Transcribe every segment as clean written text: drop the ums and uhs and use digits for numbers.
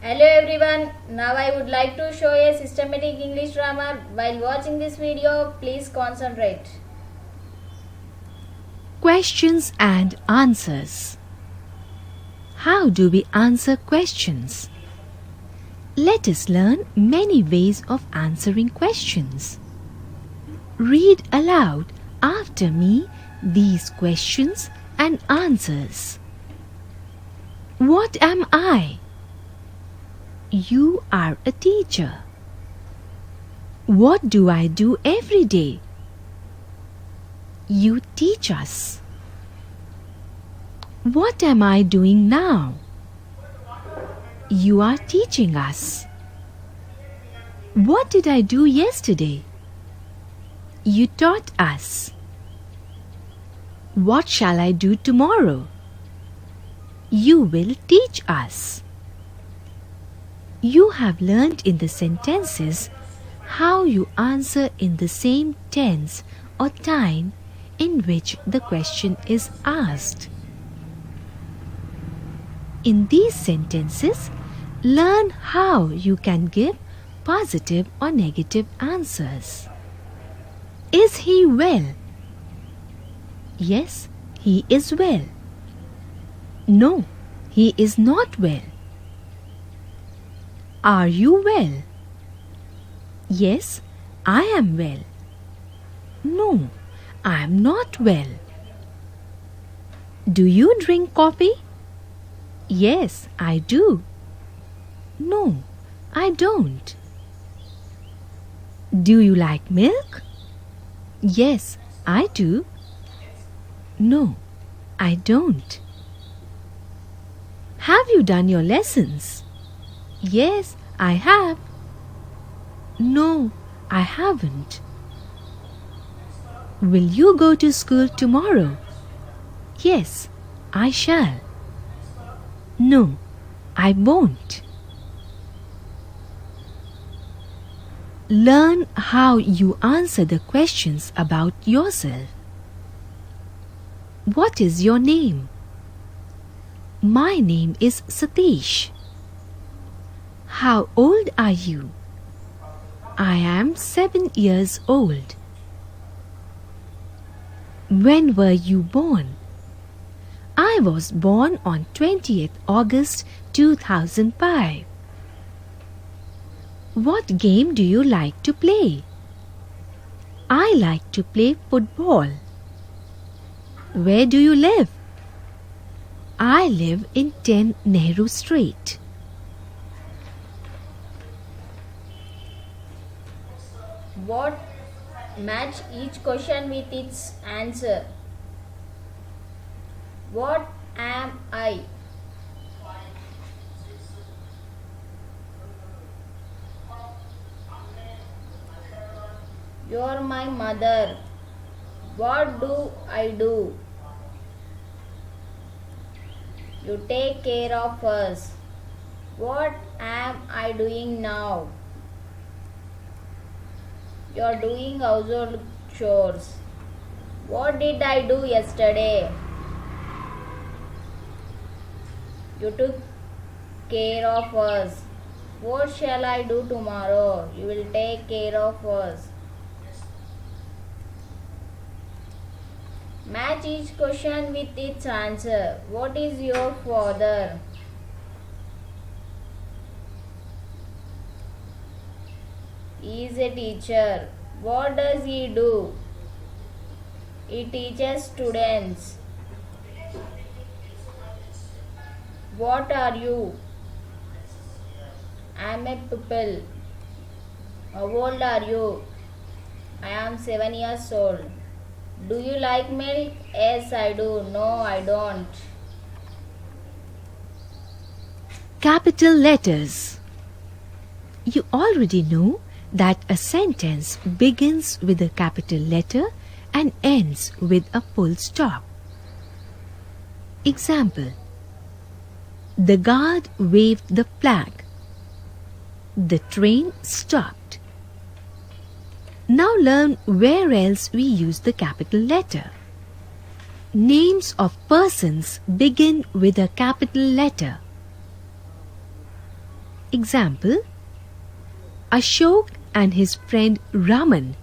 Hello everyone, now I would like to show a systematic English grammar. While watching this video, please concentrate. Questions and answers. How do we answer questions? Let us learn many ways of answering questions. Read aloud after me these questions and answers. What am I? You are a teacher. What do I do every day? You teach us. What am I doing now? You are teaching us. What did I do yesterday? You taught us. What shall I do tomorrow? You will teach us. You have learned in the sentences how you answer in the same tense or time in which the question is asked. In these sentences, learn how you can give positive or negative answers. Is he well? Yes, he is well. No, he is not well. Are you well? Yes, I am well. No, I am not well. Do you drink coffee? Yes, I do. No, I don't. Do you like milk? Yes, I do. No, I don't. Have you done your lessons? Yes, I have. No, I haven't. Will you go to school tomorrow? Yes, I shall. No, I won't. Learn how you answer the questions about yourself. What is your name? My name is Satish. How old are you? I am 7 years old. When were you born? I was born on 20th August 2005. What game do you like to play? I like to play football. Where do you live? I live in 10 Nehru Street. What? Match each question with its answer. What am I? You're my mother. What do I do? You take care of us. What am I doing now? You're doing household chores. What did I do yesterday? You took care of us. What shall I do tomorrow? You will take care of us. Match each question with its answer. What is your father? He is a teacher. What does he do? He teaches students. What are you? I am a pupil. How old are you? I am 7 years old. Do you like milk? Yes, I do. No, I don't. Capital letters. You already know that a sentence begins with a capital letter and ends with a full stop. Example: the guard waved the flag. The train stopped. Now learn where else we use the capital letter. Names of persons begin with a capital letter. Example: Ashok and his friend Raman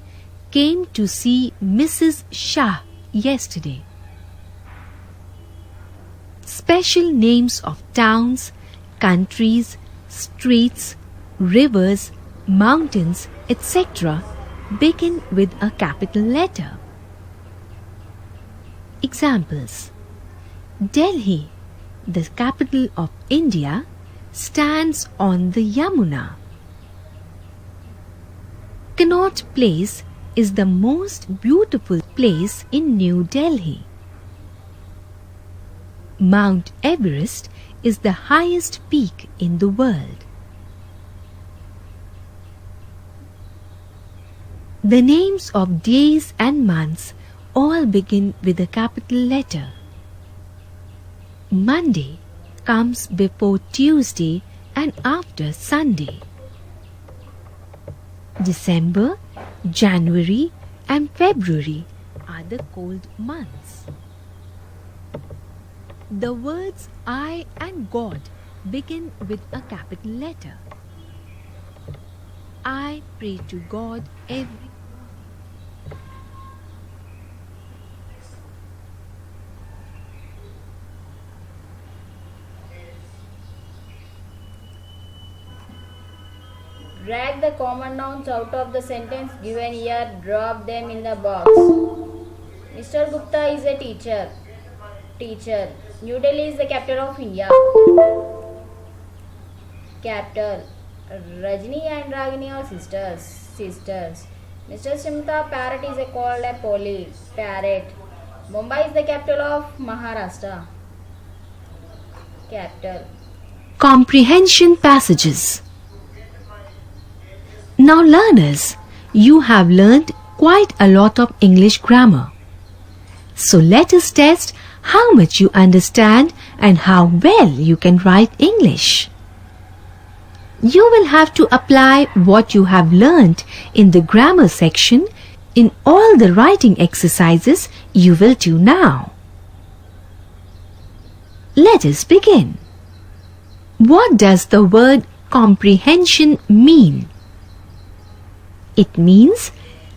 came to see Mrs. Shah yesterday. Special names of towns, countries, streets, rivers, mountains, etc. begin with a capital letter. Examples: Delhi, the capital of India, stands on the Yamuna. Connaught Place is the most beautiful place in New Delhi. Mount Everest is the highest peak in the world. The names of days and months all begin with a capital letter. Monday comes before Tuesday and after Sunday. December, January and February are the cold months. The words I and God begin with a capital letter. I pray to God every Drag the common nouns out of the sentence given here. Drop them in the box. Mr. Gupta is a teacher. Teacher. New Delhi is the capital of India. Capital. Rajni and Ragini are sisters. Sisters. Mr. Simta, parrot is called a poly. Parrot. Mumbai is the capital of Maharashtra. Capital. Comprehension passages. Now learners, you have learnt quite a lot of English grammar. So let us test how much you understand and how well you can write English. You will have to apply what you have learnt in the grammar section in all the writing exercises you will do now. Let us begin. What does the word comprehension mean? It means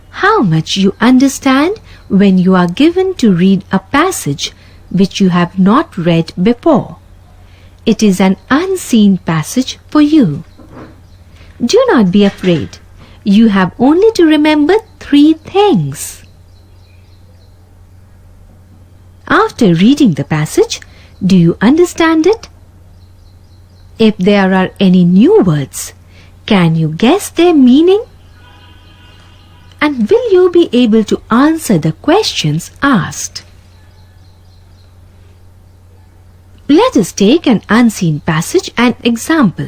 how much you understand when you are given to read a passage which you have not read before. It is an unseen passage for you. Do not be afraid. You have only to remember 3 things. After reading the passage, do you understand it? If there are any new words, can you guess their meaning? And will you be able to answer the questions asked? Let us take an unseen passage and example.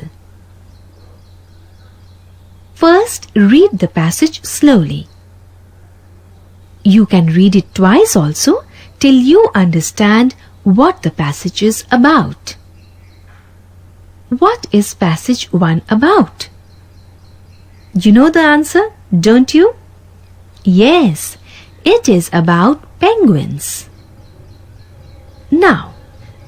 First, read the passage slowly. You can read it twice also till you understand what the passage is about. What is passage 1 about? You know the answer, don't you? Yes, it is about penguins. Now,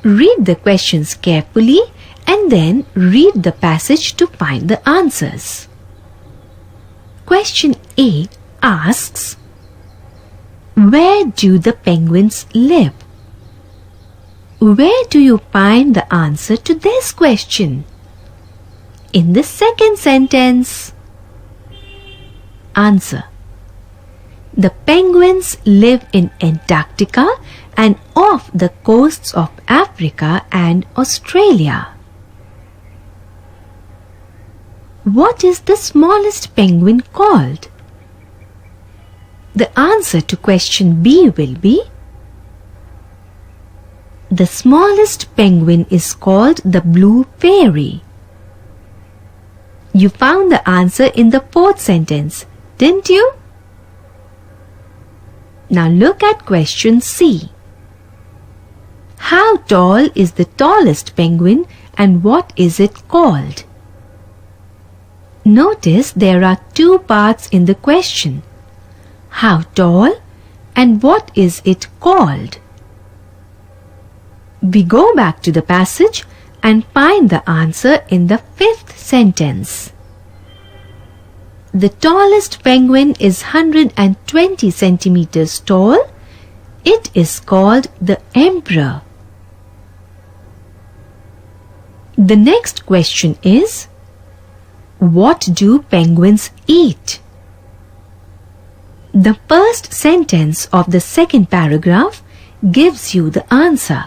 read the questions carefully and then read the passage to find the answers. Question A asks, where do the penguins live? Where do you find the answer to this question? In the second sentence. Answer. The penguins live in Antarctica and off the coasts of Africa and Australia. What is the smallest penguin called? The answer to question B will be, the smallest penguin is called the blue fairy. You found the answer in the 4th sentence, didn't you? Now look at question C. How tall is the tallest penguin and what is it called? Notice there are 2 parts in the question. How tall and what is it called? We go back to the passage and find the answer in the fifth sentence. The tallest penguin is 120 centimeters tall. It is called the emperor. The next question is, what do penguins eat? The first sentence of the second paragraph gives you the answer.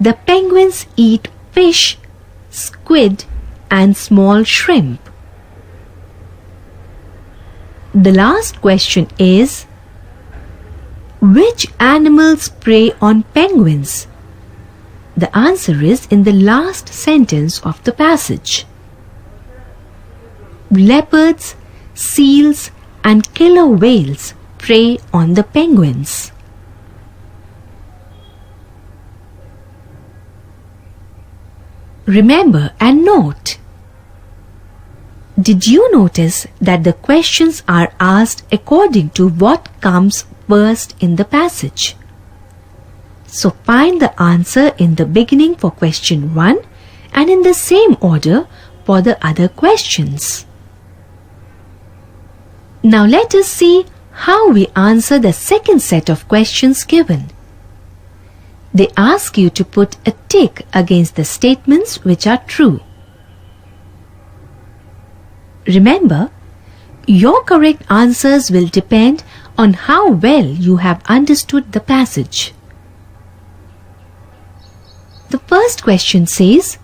The penguins eat fish, squid, and small shrimp. The last question is, which animals prey on penguins? The answer is in the last sentence of the passage. Leopards, seals, and killer whales prey on the penguins. Remember and note. Did you notice that the questions are asked according to what comes first in the passage? So find the answer in the beginning for question 1 and in the same order for the other questions. Now let us see how we answer the second set of questions given. They ask you to put a tick against the statements which are true. Remember, your correct answers will depend on how well you have understood the passage. The first question says,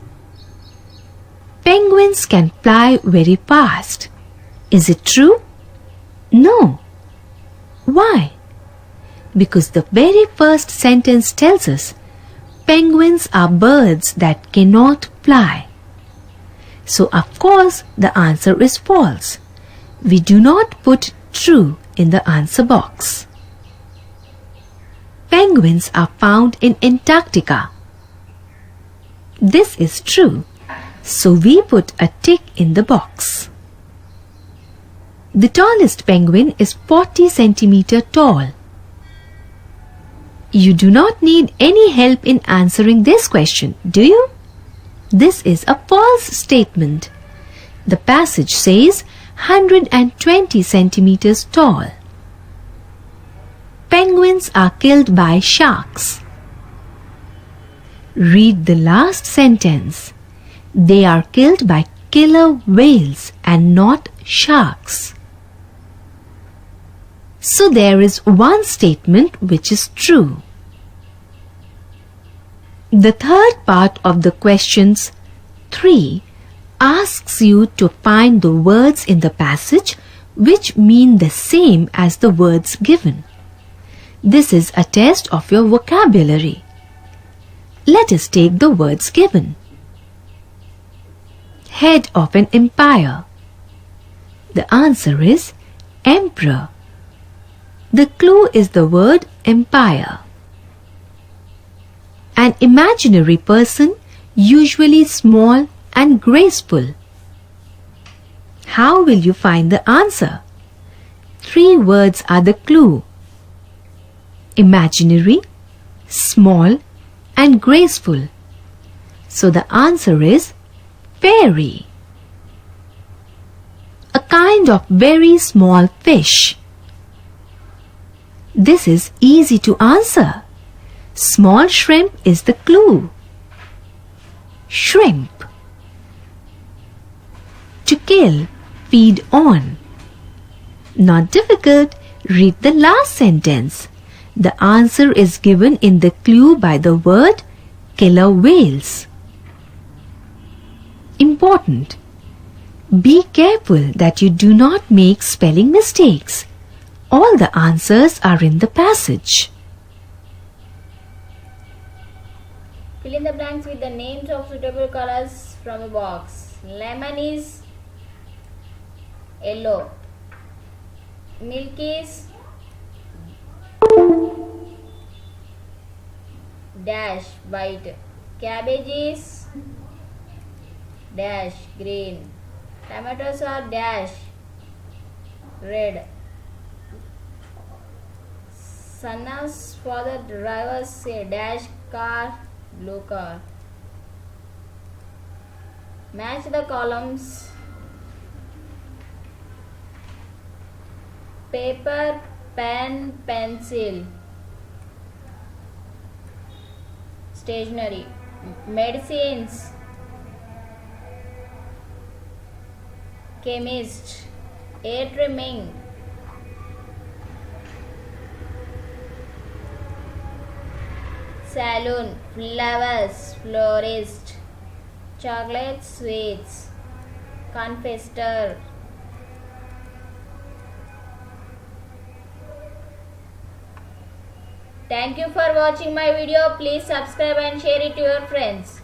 penguins can fly very fast. Is it true? No. Why? Because the very first sentence tells us penguins are birds that cannot fly. So of course the answer is false. We do not put true in the answer box. Penguins are found in Antarctica. This is true, so we put a tick in the box. The tallest penguin is 40 centimeters tall. You do not need any help in answering this question, do you? This is a false statement. The passage says 120 centimeters tall. Penguins are killed by sharks. Read the last sentence. They are killed by killer whales and not sharks. So there is one statement which is true. The third part of the questions 3 asks you to find the words in the passage which mean the same as the words given. This is a test of your vocabulary. Let us take the words given. Head of an empire. The answer is emperor. The clue is the word empire. An imaginary person, usually small and graceful. How will you find the answer? 3 words are the clue. Imaginary, small, and graceful. So the answer is fairy. A kind of very small fish. This is easy to answer. Small shrimp is the clue. Shrimp. To kill, feed on. Not difficult. Read the last sentence. The answer is given in the clue by the word killer whales. Important. Be careful that you do not make spelling mistakes. All the answers are in the passage. Fill in the blanks with the names of suitable colors from a box. Lemon is yellow. Milk is dash white. Cabbage is dash green. Tomatoes are dash red. Sana's father drivers a dash car, blue car. Match the columns. Paper, pen, pencil. Stationery. Medicines. Chemist. Air trimming. Saloon. Flowers. Florist. Chocolate, sweets. Confessor. Thank you for watching my video. Please subscribe and share it to your friends.